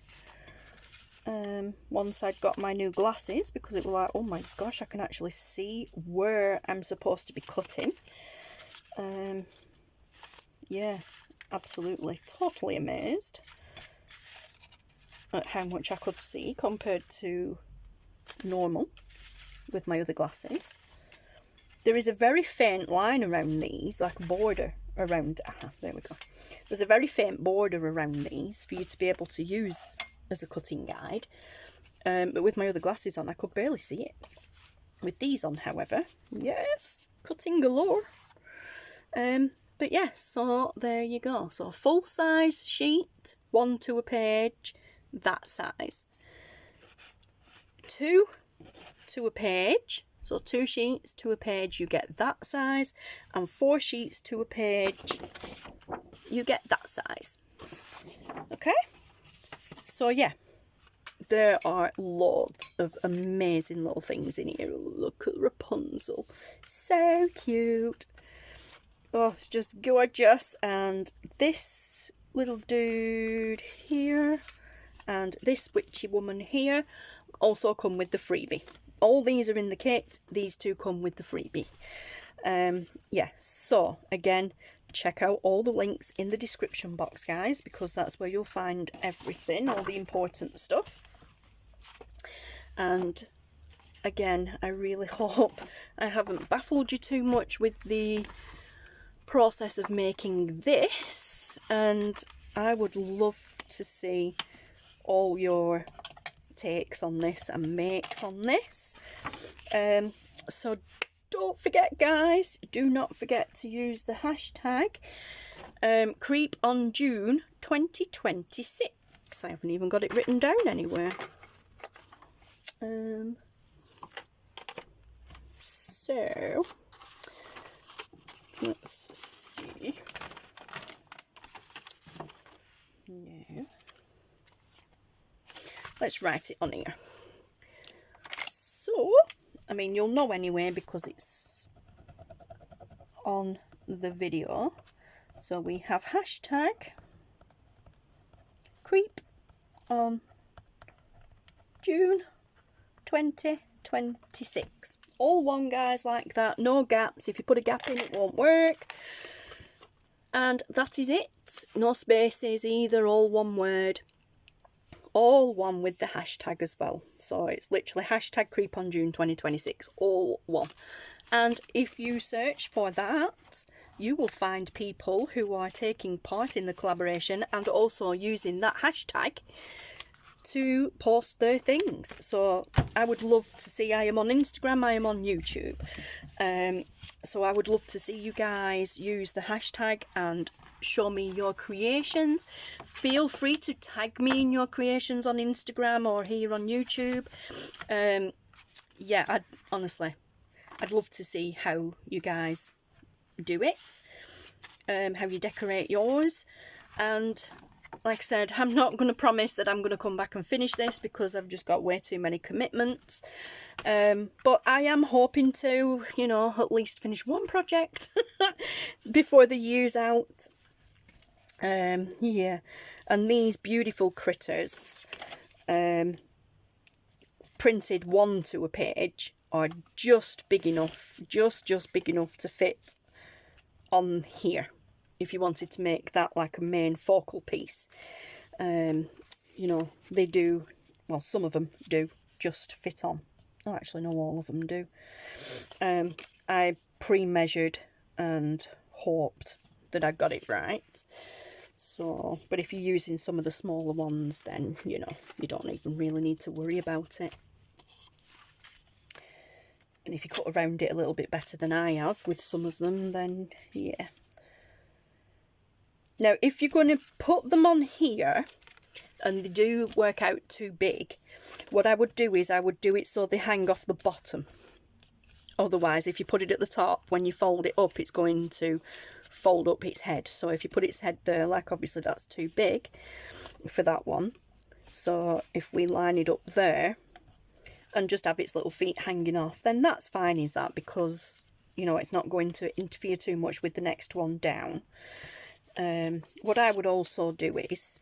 once I'd got my new glasses, because it was like, oh my gosh, I can actually see where I'm supposed to be cutting. Yeah, absolutely, totally amazed at how much I could see compared to normal with my other glasses. There is a very faint line around these, like a border around, there we go. There's a very faint border around these for you to be able to use as a cutting guide. But with my other glasses on, I could barely see it. With these on, however, yes, cutting galore. But yeah, so there you go. So full size sheet, 1 to a page, that size. 2 to a page. So 2 sheets to a page, you get that size, and 4 sheets to a page, you get that size. Okay? So yeah, there are loads of amazing little things in here. Look at Rapunzel. So cute. Oh, it's just gorgeous. And this little dude here, and this witchy woman here, also come with the freebie. All these are in the kit, these two come with the freebie. Yeah, so again, check out all the links in the description box, guys, because that's where you'll find everything, all the important stuff. And again, I really hope I haven't baffled you too much with the process of making this, and I would love to see all your takes on this and makes on this. So don't forget, guys, do not forget to use the hashtag Creep on June 2026. I haven't even got it written down anywhere. So let's see. No. Let's write it on here. So, I mean, you'll know anyway because it's on the video. So we have hashtag Creep on June 2026. All one, guys, like that. No gaps. If you put a gap in, it won't work. And that is it. No spaces either. All one word. All one with the hashtag as well. So it's literally hashtag Creep on June 2026. All one. And if you search for that, you will find people who are taking part in the collaboration and also using that hashtag to post their things. So I would love to see, I am on Instagram, I am on YouTube, so I would love to see you guys use the hashtag and show me your creations. Feel free to tag me in your creations on Instagram or here on YouTube. Yeah, honestly, I'd love to see how you guys do it, how you decorate yours. And like I said, I'm not going to promise that I'm going to come back and finish this because I've just got way too many commitments. But I am hoping to, you know, at least finish one project before the year's out. Yeah, and these beautiful critters, printed 1 to a page, are just big enough, just big enough to fit on here. If you wanted to make that like a main focal piece, you know, they do, well, some of them do just fit on. Oh, actually, no, all of them do. I pre-measured and hoped that I got it right. So, but if you're using some of the smaller ones, then, you know, you don't even really need to worry about it. And if you cut around it a little bit better than I have with some of them, then yeah. Now, if you're going to put them on here and they do work out too big, what I would do is I would do it so they hang off the bottom. Otherwise, if you put it at the top, when you fold it up, it's going to fold up its head. So if you put its head there, like obviously that's too big for that one. So if we line it up there and just have its little feet hanging off, then that's fine, is that, because, you know, it's not going to interfere too much with the next one down. What I would also do is,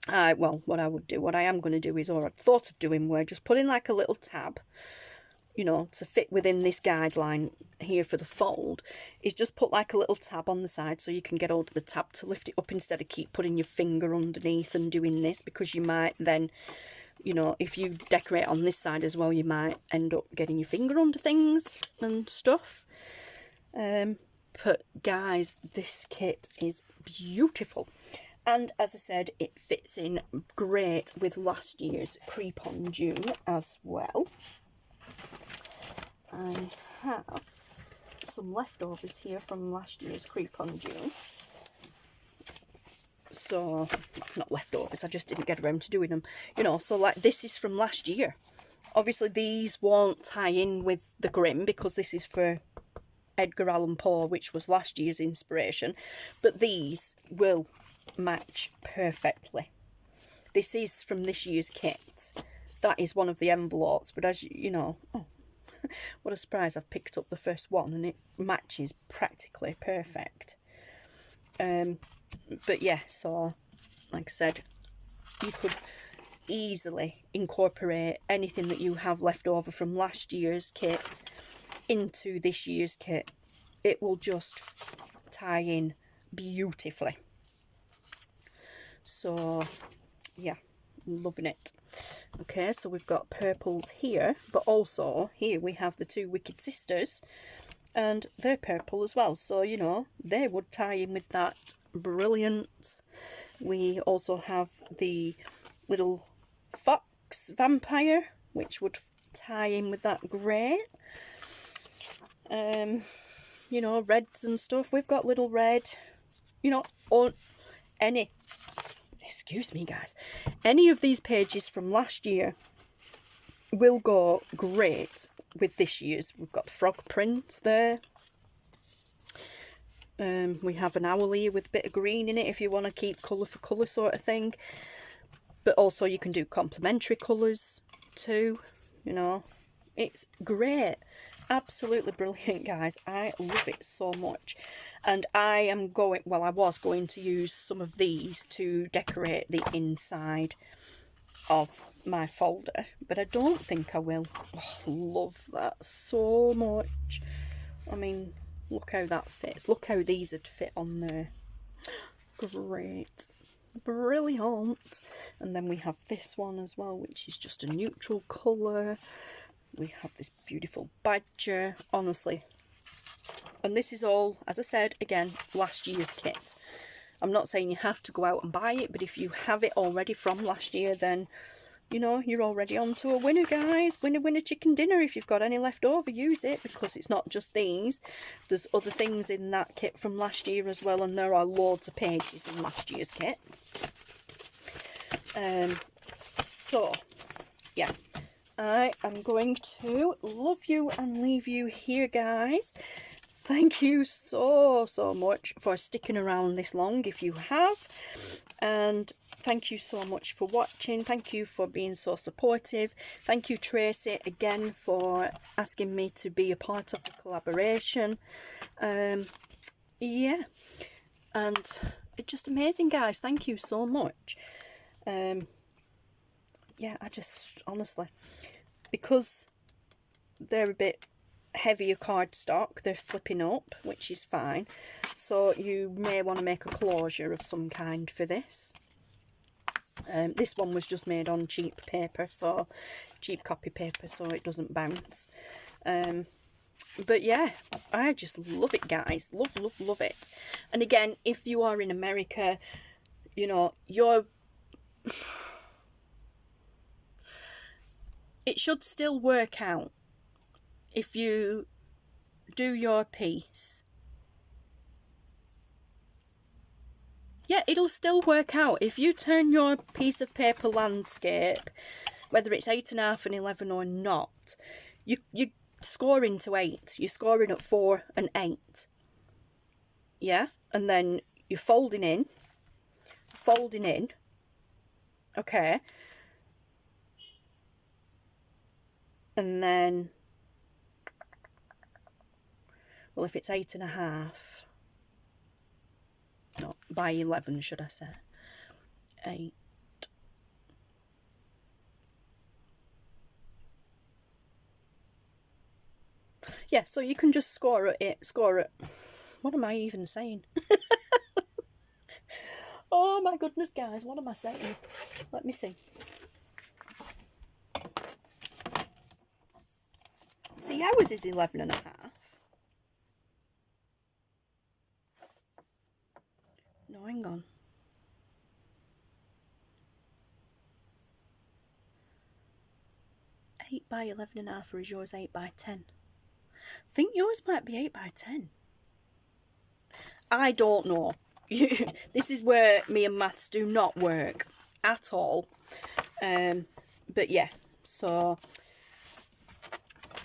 what I am going to do is, or I'd thought of doing, were just putting like a little tab, you know, to fit within this guideline here for the fold, is just put like a little tab on the side so you can get hold of the tab to lift it up instead of keep putting your finger underneath and doing this, because you might then, you know, if you decorate on this side as well, you might end up getting your finger under things and stuff. But guys, this kit is beautiful. And as I said, it fits in great with last year's Creep on June as well. I have some leftovers here from last year's Creep on June. So, not leftovers, I just didn't get around to doing them. You know, so like this is from last year. Obviously these won't tie in with the Grimm because this is for Edgar Allan Poe, which was last year's inspiration. But these will match perfectly. This is from this year's kit. That is one of the envelopes, but as you know, oh, what a surprise, I've picked up the first one and it matches practically perfect. But yeah, so like I said, you could easily incorporate anything that you have left over from last year's kit into this year's kit. It will just tie in beautifully. So yeah, loving it. Okay, so we've got purples here, but also here we have the two Wicked Sisters, and they're purple as well, so you know, they would tie in with that. Brilliant. We also have the little fox vampire, which would tie in with that grey. You know, reds and stuff. We've got little red, you know, or any, excuse me guys, any of these pages from last year will go great with this year's. We've got the frog prints there. We have an owl here with a bit of green in it if you want to keep colour for colour sort of thing. But also you can do complementary colours too, you know. It's great. Absolutely brilliant, guys. I love it so much. And I am going, well, I was going to use some of these to decorate the inside of my folder, but I don't think I will. Oh, love that so much. I mean, look how that fits. Look how these would fit on there. Great. Brilliant. And then we have this one as well, which is just a neutral colour. We have this beautiful badger, honestly. And this is all, as I said, again, last year's kit. I'm not saying you have to go out and buy it, but if you have it already from last year, then, you know, you're already on to a winner, guys. Winner, winner, chicken dinner. If you've got any left over, use it, because it's not just these. There's other things in that kit from last year as well, and there are loads of pages in last year's kit. So, yeah. I am going to love you and leave you here, guys. Thank you so much for sticking around this long if you have, and thank you so much for watching. Thank you for being so supportive. Thank you, Tracie, again for asking me to be a part of the collaboration. Yeah, and it's just amazing, guys. Thank you so much. Yeah, I just, honestly, because they're a bit heavier cardstock, they're flipping up, which is fine. So you may want to make a closure of some kind for this. This one was just made on cheap paper, so cheap copy paper, so it doesn't bounce. But yeah, I just love it, guys. Love, love, love it. And again, if you are in America, you know, it should still work out if you do your piece. Yeah, it'll still work out. If you turn your piece of paper landscape, whether it's 8.5 and 11 or not, you scoring to 8. You're scoring at 4 and 8. Yeah, and then you're folding in. Okay. And then, well, if it's 8.5, no, by 11, should I say? 8. Yeah, so you can just score at what am I even saying? Oh my goodness, guys, what am I saying? Let me see. See, ours is 11.5. No, hang on. Eight by 11.5, or is yours 8 by 10? I think yours might be 8 by 10. I don't know. This is where me and maths do not work at all. But yeah, so,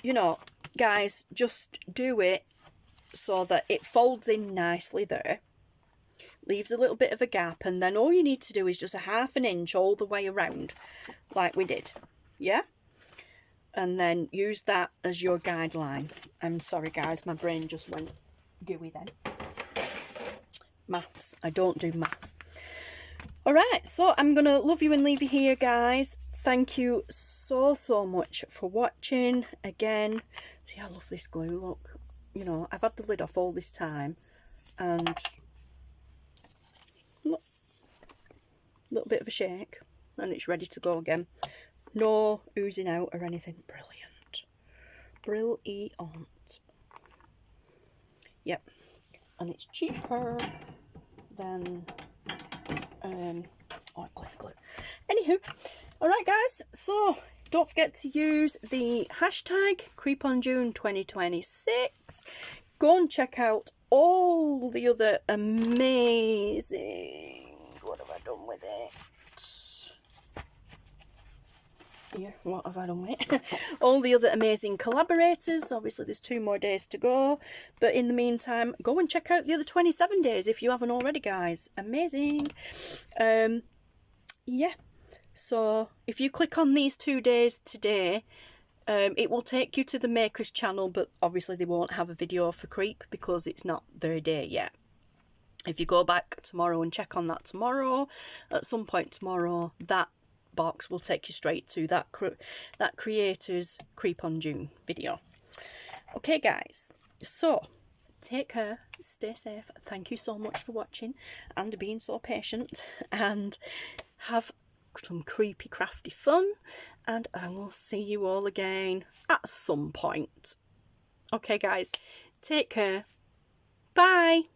you know, guys, just do it so that it folds in nicely there. Leaves a little bit of a gap, and then all you need to do is just a 1/2 inch all the way around, like we did. Yeah? And then use that as your guideline. I'm sorry, guys, my brain just went gooey then. Maths. I don't do math. Alright, so I'm going to love you and leave you here, guys. Thank you so much for watching. Again, see, I love this glue, look. You know, I've had the lid off all this time. And look, a little bit of a shake. And it's ready to go again. No oozing out or anything. Brilliant. Brilliant. Yep. And it's cheaper than glue. Anywho, alright guys, so don't forget to use the hashtag CreepOnJune2026. Go and check out all the other amazing, what have I done with it? Yeah, what have I done with it? All the other amazing collaborators. Obviously there's 2 more days to go, but in the meantime, go and check out the other 27 days if you haven't already, guys. Amazing. Yeah, so if you click on these 2 days today, it will take you to the makers channel, but obviously they won't have a video for Creep because it's not their day yet. If you go back tomorrow and check on that tomorrow, at some point tomorrow, that box will take you straight to that creator's Creep on June video. Okay guys, so take care, stay safe, thank you so much for watching and being so patient, and have some creepy crafty fun, and I will see you all again at some point. Okay guys, take care, bye.